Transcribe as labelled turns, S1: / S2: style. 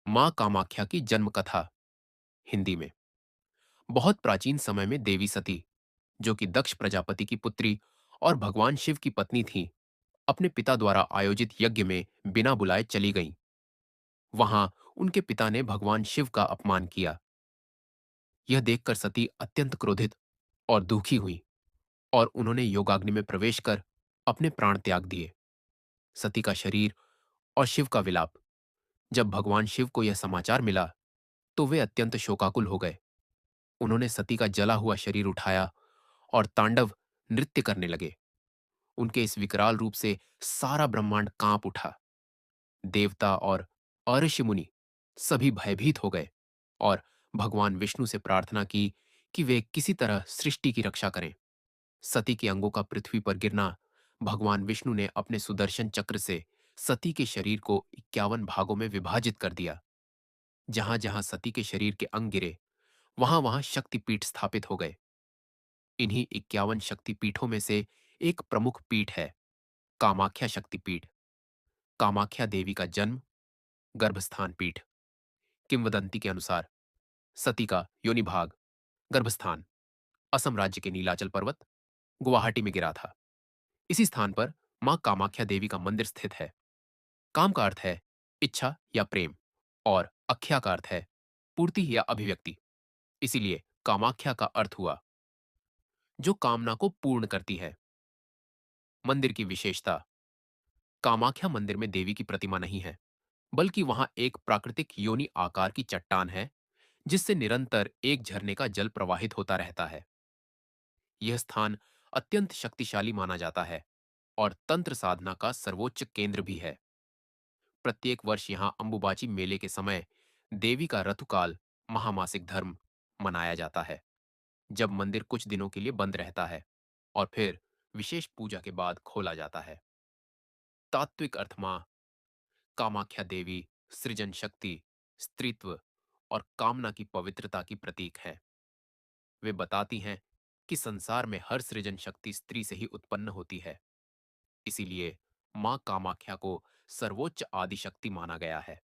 S1: मां कामाख्या की जन्म कथा हिंदी में। बहुत प्राचीन समय में देवी सती, जो कि दक्ष प्रजापति की पुत्री और भगवान शिव की पत्नी थी, अपने पिता द्वारा आयोजित यज्ञ में बिना बुलाए चली गईं। वहां उनके पिता ने भगवान शिव का अपमान किया। यह देखकर सती अत्यंत क्रोधित और दुखी हुई और उन्होंने योगाग्नि में प्रवेश कर अपने प्राण त्याग दिए। सती का शरीर और शिव का विलाप। जब भगवान शिव को यह समाचार मिला तो वे अत्यंत शोकाकुल हो गए। उन्होंने सती का जला हुआ शरीर उठाया और तांडव नृत्य करने लगे। उनके इस विकराल रूप से सारा ब्रह्मांड कांप उठा। देवता और ऋषि मुनि सभी भयभीत हो गए और भगवान विष्णु से प्रार्थना की कि वे किसी तरह सृष्टि की रक्षा करें। सती के अंगों का पृथ्वी पर गिरना, भगवान विष्णु ने अपने सुदर्शन चक्र से सती के शरीर को 51 भागों में विभाजित कर दिया। जहां जहां सती के शरीर के अंग गिरे, वहां वहां शक्तिपीठ स्थापित हो गए। इन्हीं 51 शक्तिपीठों में से एक प्रमुख पीठ है कामाख्या शक्तिपीठ। कामाख्या देवी का जन्म, गर्भस्थान पीठ। किंवदंती के अनुसार सती का योनि भाग, गर्भस्थान, असम राज्य के नीलाचल पर्वत, गुवाहाटी में गिरा था। इसी स्थान पर मां कामाख्या देवी का मंदिर स्थित है। काम का अर्थ है इच्छा या प्रेम, और अख्या का अर्थ है पूर्ति या अभिव्यक्ति। इसीलिए कामाख्या का अर्थ हुआ जो कामना को पूर्ण करती है। मंदिर की विशेषता। कामाख्या मंदिर में देवी की प्रतिमा नहीं है, बल्कि वहां एक प्राकृतिक योनि आकार की चट्टान है, जिससे निरंतर एक झरने का जल प्रवाहित होता रहता है। यह स्थान अत्यंत शक्तिशाली माना जाता है और तंत्र साधना का सर्वोच्च केंद्र भी है। प्रत्येक वर्ष यहां अंबुबाची मेले के समय देवी का ऋतुकाल, महामासिक धर्म, मनाया जाता है, जब मंदिर कुछ दिनों के लिए बंद रहता है और फिर विशेष पूजा के बाद खोला जाता है। तात्विक अर्थ। मां कामाख्या देवी सृजन शक्ति, स्त्रीत्व और कामना की पवित्रता की प्रतीक है। वे बताती हैं कि संसार में हर सृजन शक्ति स्त्री से ही उत्पन्न होती है। इसीलिए मां कामाख्या को सर्वोच्च आदिशक्ति माना गया है।